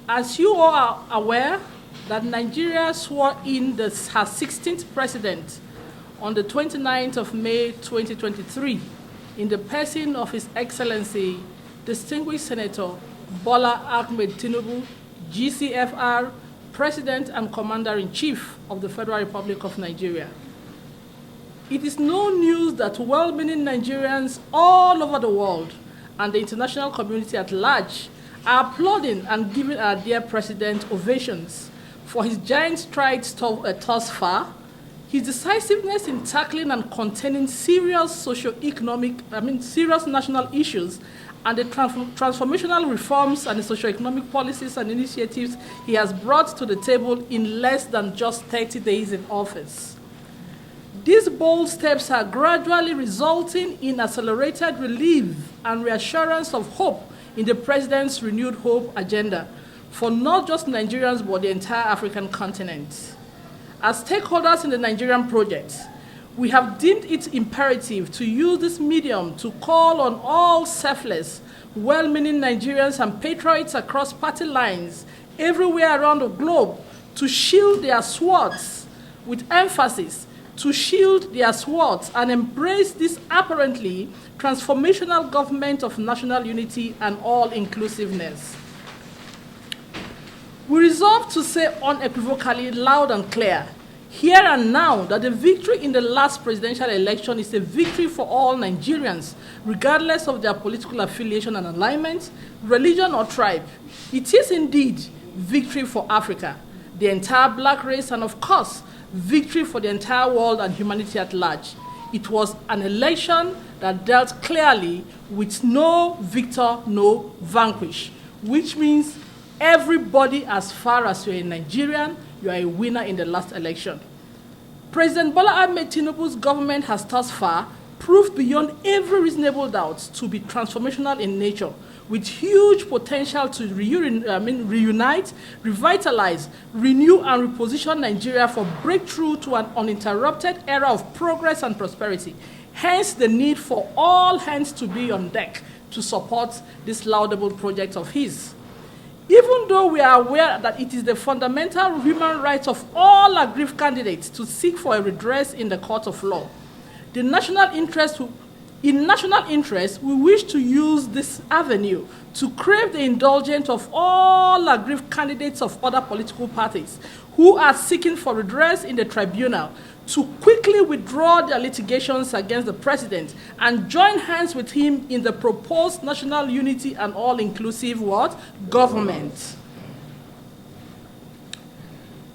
As you all are aware, that Nigeria swore in her 16th president on the 29th of May 2023 in the person of His Excellency, Distinguished Senator Bola Ahmed Tinubu, GCFR, President and Commander-in-Chief of the Federal Republic of Nigeria. It is no news that well-meaning Nigerians all over the world and the international community at large are applauding and giving our dear President ovations for his giant strides thus far, his decisiveness in tackling and containing serious serious national issues, and the transformational reforms and the socio-economic policies and initiatives he has brought to the table in less than just 30 days in office. These bold steps are gradually resulting in accelerated relief and reassurance of hope in the President's renewed hope agenda for not just Nigerians but the entire African continent. As stakeholders in the Nigerian project, we have deemed it imperative to use this medium to call on all selfless, well-meaning Nigerians and patriots across party lines everywhere around the globe to shield their swords, with emphasis, to shield their swords and embrace this apparently transformational government of national unity and all-inclusiveness. We resolve to say unequivocally, loud and clear, here and now, that the victory in the last presidential election is a victory for all Nigerians, regardless of their political affiliation and alignment, religion or tribe. It is indeed victory for Africa, the entire black race, and of course, victory for the entire world and humanity at large. It was an election that dealt clearly with no victor, no vanquish, which means everybody, as far as you're a Nigerian, you are a winner in the last election. President Bola Ahmed Tinubu's government has thus far proved beyond every reasonable doubt to be transformational in nature, with huge potential to reunite, revitalize, renew, and reposition Nigeria for breakthrough to an uninterrupted era of progress and prosperity. Hence, the need for all hands to be on deck to support this laudable project of his. Even though we are aware that it is the fundamental human right of all aggrieved candidates to seek for a redress in the court of law, in national interest, we wish to use this avenue to crave the indulgence of all aggrieved candidates of other political parties who are seeking for redress in the tribunal to quickly withdraw their litigations against the president and join hands with him in the proposed national unity and all-inclusive government.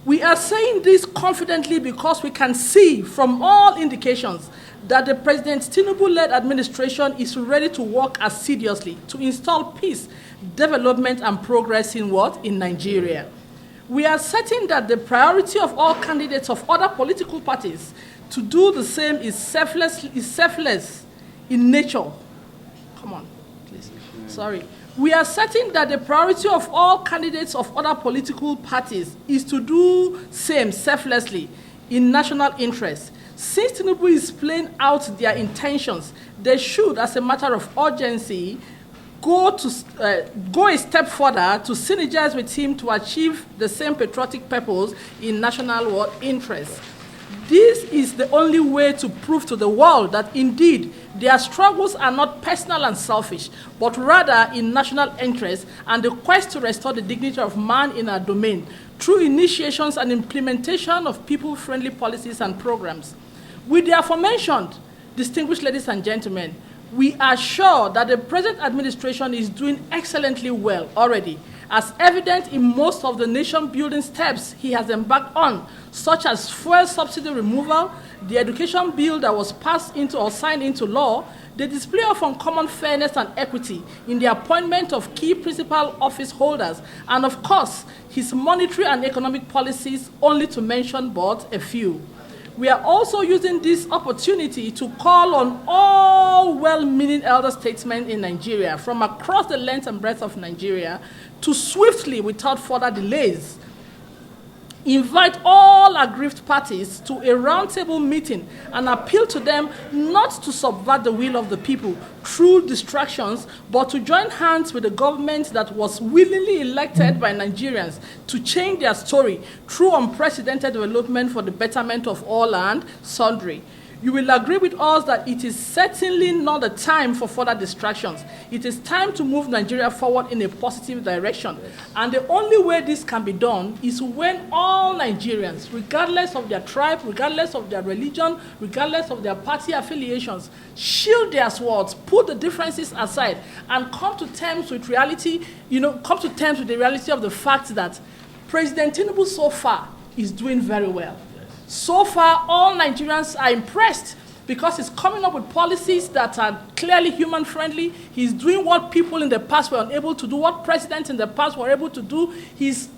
We are saying this confidently because we can see from all indications that the President Tinubu-led administration is ready to work assiduously to install peace, development, and progress in Nigeria. We are certain that the priority of all candidates of other political parties to do the same is selfless in nature. Come on, please. Sorry. We are certain that the priority of all candidates of other political parties is to do same selflessly in national interest. Since Tinubu is playing out their intentions, they should, as a matter of urgency, go a step further to synergize with him to achieve the same patriotic purpose in national interest. This is the only way to prove to the world that indeed their struggles are not personal and selfish, but rather in national interest and the quest to restore the dignity of man in our domain through initiations and implementation of people-friendly policies and programs. With the aforementioned, distinguished ladies and gentlemen, we are sure that the present administration is doing excellently well already, as evident in most of the nation-building steps he has embarked on, such as fuel subsidy removal, the education bill that was passed into or signed into law, the display of uncommon fairness and equity in the appointment of key principal office holders, and of course, his monetary and economic policies, only to mention but a few. We are also using this opportunity to call on all well-meaning elder statesmen in Nigeria from across the length and breadth of Nigeria to swiftly, without further delays, invite all aggrieved parties to a roundtable meeting and appeal to them not to subvert the will of the people through distractions, but to join hands with the government that was willingly elected by Nigerians to change their story through unprecedented development for the betterment of all and sundry. You will agree with us that it is certainly not the time for further distractions. It is time to move Nigeria forward in a positive direction. And the only way this can be done is when all Nigerians, regardless of their tribe, regardless of their religion, regardless of their party affiliations, shield their swords, put the differences aside, and come to terms with reality, come to terms with the reality of the fact that President Tinubu so far is doing very well. So far, all Nigerians are impressed because he's coming up with policies that are clearly human-friendly. He's doing what people in the past were unable to do, what presidents in the past were able to do. He's,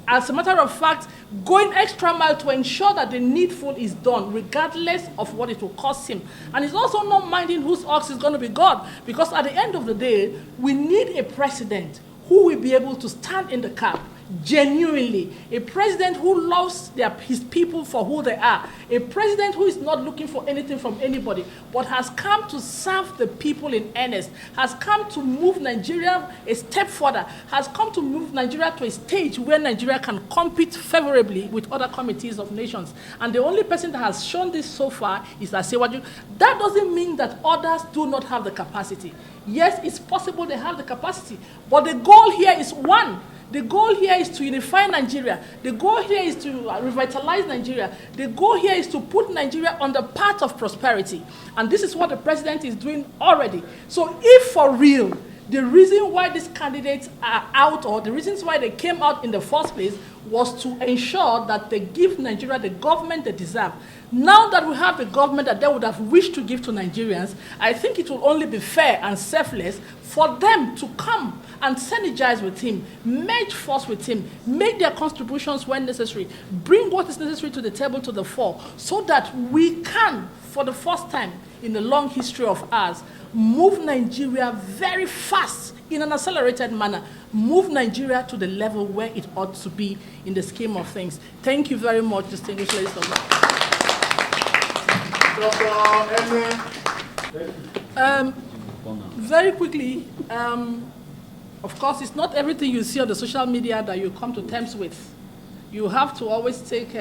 as a matter of fact, going extra mile to ensure that the needful is done, regardless of what it will cost him. And he's also not minding whose ox is going to be God, because at the end of the day, we need a president who will be able to stand in the gap genuinely, a president who loves his people for who they are, a president who is not looking for anything from anybody, but has come to serve the people in earnest, has come to move Nigeria a step further, has come to move Nigeria to a stage where Nigeria can compete favorably with other committees of nations. And the only person that has shown this so far is Asiwaju. That doesn't mean that others do not have the capacity. Yes, it's possible they have the capacity, but the goal here is one. The goal here is to unify Nigeria. The goal here is to revitalize Nigeria. The goal here is to put Nigeria on the path of prosperity. And this is what the president is doing already. So if for real, the reason why these candidates are out, or the reasons why they came out in the first place, was to ensure that they give Nigeria the government they deserve. Now that we have the government that they would have wished to give to Nigerians, I think it will only be fair and selfless for them to come and synergize with him, merge force with him, make their contributions when necessary, bring what is necessary to the table to the fore, so that we can, for the first time in the long history of ours, move Nigeria very fast in an accelerated manner, move Nigeria to the level where it ought to be in the scheme of things. Thank you very much, distinguished ladies and gentlemen. Very quickly, of course, it's not everything you see on the social media that you come to terms with. You have to always take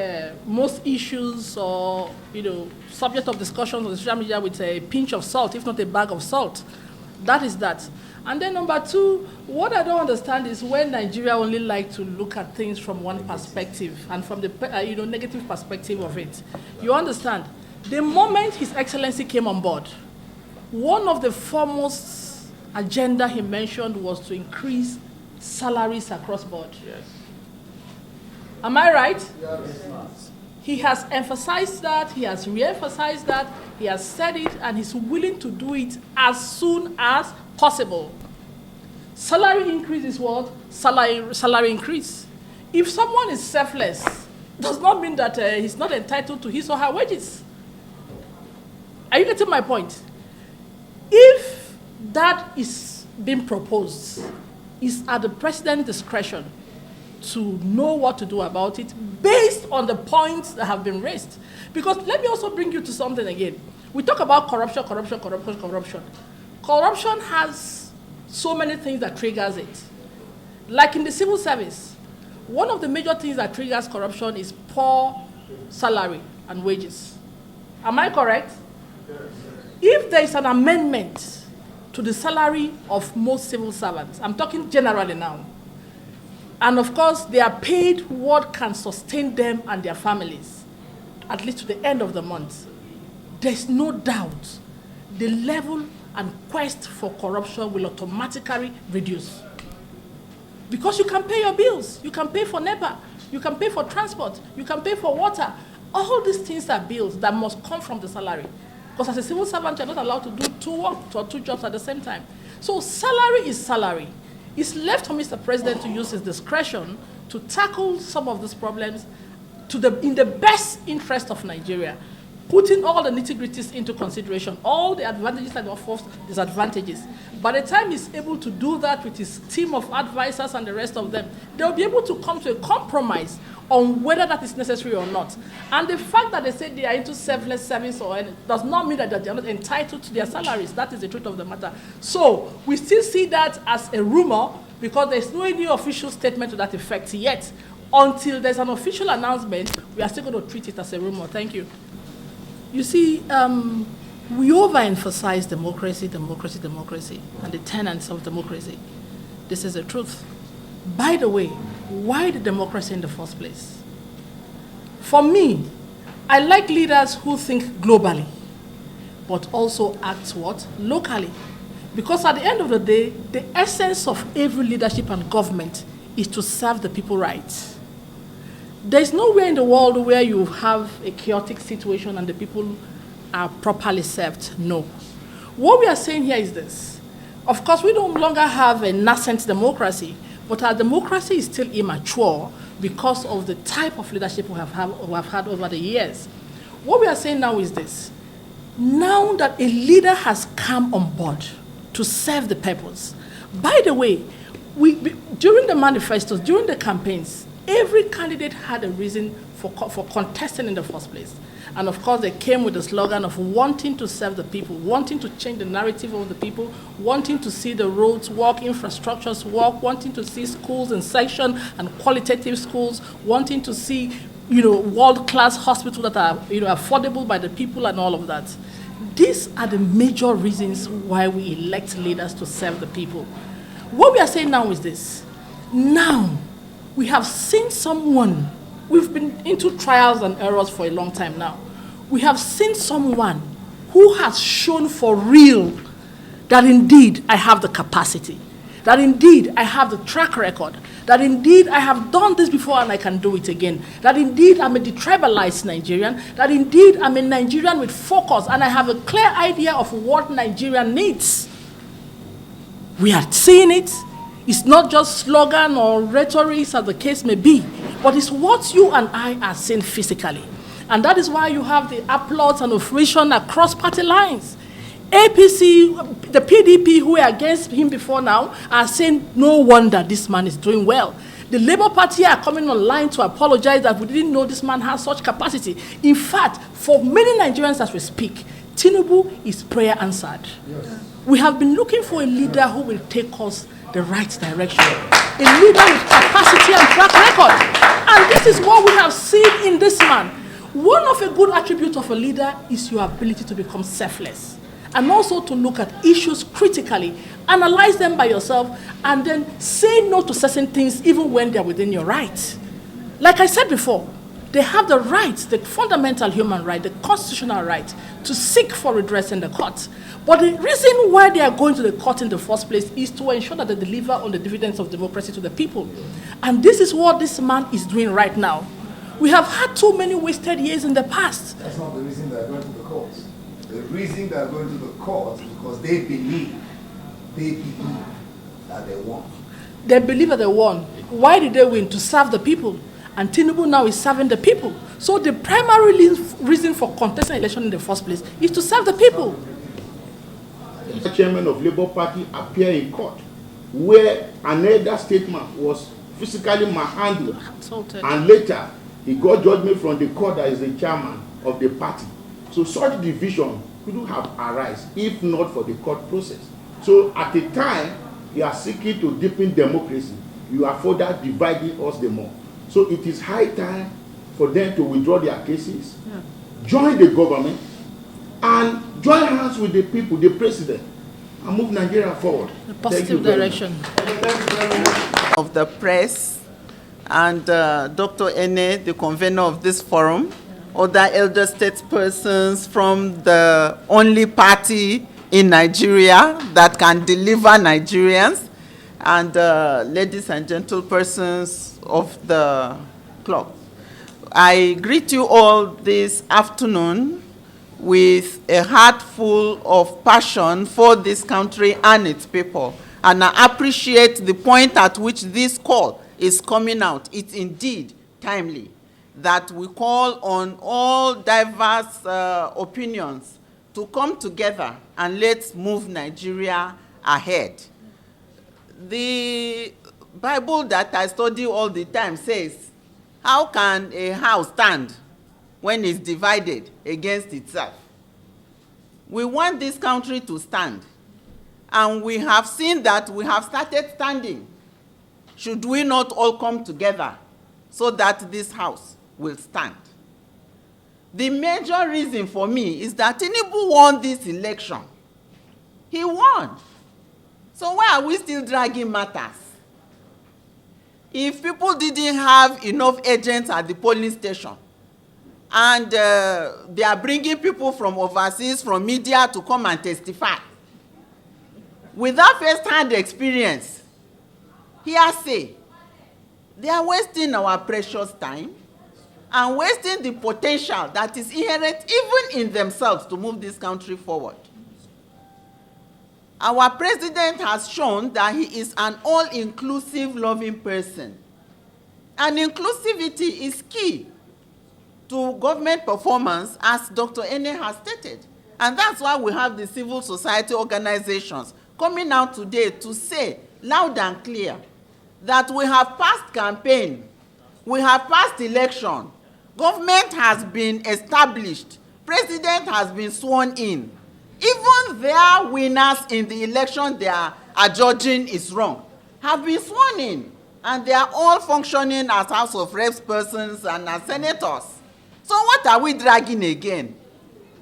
most issues or subject of discussions on the social media with a pinch of salt, if not a bag of salt. That is that. And then number two, what I don't understand is when Nigeria only like to look at things from one perspective and from the negative perspective of it. You understand? The moment His Excellency came on board, one of the foremost agenda he mentioned was to increase salaries across board. Yes. Am I right? Yes. He has emphasized that, he has re-emphasized that, he has said it, and he's willing to do it as soon as possible. Salary increase is what? Salary increase. If someone is selfless, does not mean that he's not entitled to his or her wages. Are you getting my point? If that is being proposed, it's at the president's discretion to know what to do about it based on the points that have been raised. Because let me also bring you to something again. We talk about corruption. Corruption has so many things that triggers it. Like in the civil service, one of the major things that triggers corruption is poor salary and wages. Am I correct? Yes. If there is an amendment to the salary of most civil servants, I'm talking generally now, and of course they are paid what can sustain them and their families, at least to the end of the month, there's no doubt the level and quest for corruption will automatically reduce. Because you can pay your bills, you can pay for NEPA, you can pay for transport, you can pay for water. All these things are bills that must come from the salary. Because as a civil servant, you're not allowed to do two jobs at the same time. So salary is salary. It's left for Mr. President to use his discretion to tackle some of these problems in the best interest of Nigeria. putting all the nitty-gritties into consideration, all the advantages and of course disadvantages. By the time he's able to do that with his team of advisors and the rest of them, they'll be able to come to a compromise on whether that is necessary or not. And the fact that they say they are into selfless service or does not mean that they are not entitled to their salaries. That is the truth of the matter. So we still see that as a rumor because there's no any official statement to that effect yet. Until there's an official announcement, we are still going to treat it as a rumor. Thank you. You see, we overemphasize democracy, and the tenets of democracy. This is the truth. By the way, why the democracy in the first place? For me, I like leaders who think globally, but also act what? Locally. Because at the end of the day, the essence of every leadership and government is to serve the people right. There's nowhere in the world where you have a chaotic situation and the people are properly served. No. What we are saying here is this. Of course, we no longer have a nascent democracy, but our democracy is still immature because of the type of leadership we have had over the years. What we are saying now is this. Now that a leader has come on board to serve the purpose, by the way, during the manifestos, during the campaigns, every candidate had a reason for contesting in the first place. And of course, they came with the slogan of wanting to serve the people, wanting to change the narrative of the people, wanting to see the roads work, infrastructures work, wanting to see schools in section and qualitative schools, wanting to see, world-class hospitals that are, affordable by the people and all of that. These are the major reasons why we elect leaders to serve the people. What we are saying now is this. Now, we have seen someone, we've been into trials and errors for a long time now. We have seen someone who has shown for real that indeed I have the capacity, that indeed I have the track record, that indeed I have done this before and I can do it again, that indeed I'm a detribalized Nigerian, that indeed I'm a Nigerian with focus and I have a clear idea of what Nigeria needs. We are seeing it. It's not just slogan or rhetoric, as the case may be, but it's what you and I are seeing physically. And that is why you have the applause and ovation across party lines. APC, the PDP who were against him before now, are saying, no wonder this man is doing well. The Labour Party are coming online to apologize that we didn't know this man has such capacity. In fact, for many Nigerians as we speak, Tinubu is prayer answered. Yes. We have been looking for a leader who will take us the right direction, a leader with capacity and track record. And this is what we have seen in this man. One of a good attribute of a leader is your ability to become selfless and also to look at issues critically, analyze them by yourself, and then say no to certain things even when they're within your rights. Like I said before, they have the right, the fundamental human right, the constitutional right to seek for redress in the court. But the reason why they are going to the court in the first place is to ensure that they deliver on the dividends of democracy to the people. And this is what this man is doing right now. We have had too many wasted years in the past. That's not the reason they are going to the courts. The reason they are going to the courts is because they believe that they won. They believe that they won. Why did they win? To serve the people. And Tinubu now is serving the people. So the primary reason for contesting election in the first place is to serve the people. The chairman of Labour Party appeared in court where an elder statesman was physically manhandled, and later he got judgment from the court that is the chairman of the party. So such division couldn't have arisen if not for the court process. So at the time you are seeking to deepen democracy, you are further dividing us the more. So it is high time for them to withdraw their cases, join the government, and join hands with the people, the president, and move Nigeria forward. A positive direction. Of the press and Dr. Ene, the convener of this forum, other elder statespersons from the only party in Nigeria that can deliver Nigerians, and ladies and gentlepersons of the club. I greet you all this afternoon with a heart full of passion for this country and its people. And I appreciate the point at which this call is coming out. It's indeed timely. that we call on all diverse opinions to come together and let's move Nigeria ahead. The Bible that I study all the time says, how can a house stand when it's divided against itself? We want this country to stand, and we have seen that we have started standing. Should we not all come together so that this house will stand? The major reason for me is that Tinubu won this election. He won. So why are we still dragging matters? If people didn't have enough agents at the polling station, and they are bringing people from overseas, from media to come and testify, without first-hand experience, hearsay, they are wasting our precious time and wasting the potential that is inherent even in themselves to move this country forward. Our president has shown that he is an all-inclusive, loving person. And inclusivity is key to government performance, as Dr. Ene has stated. And that's why we have the civil society organizations coming out today to say loud and clear that we have passed campaign, we have passed election, government has been established, president has been sworn in. Even their winners in the election they are adjudging is wrong have been sworn in, and they are all functioning as House of Reps persons and as senators. So what are we dragging again?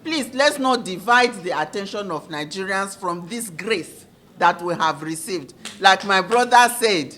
Please, let's not divide the attention of Nigerians from this grace that we have received. Like my brother said,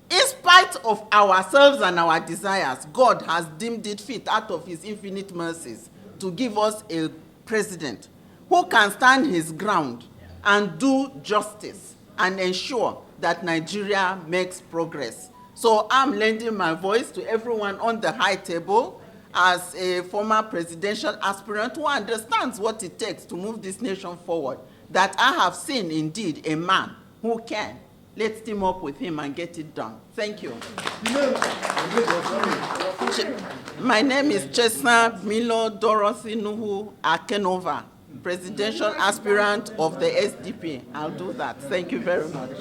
in spite of ourselves and our desires, God has deemed it fit out of his infinite mercies to give us a president who can stand his ground and do justice and ensure that Nigeria makes progress. So I'm lending my voice to everyone on the high table as a former presidential aspirant who understands what it takes to move this nation forward, that I have seen indeed a man who can. Let's team up with him and get it done. Thank you. My name is Chesna Milo Dorothy Nuhu Akenova, presidential aspirant of the SDP. I'll do that. Thank you very much.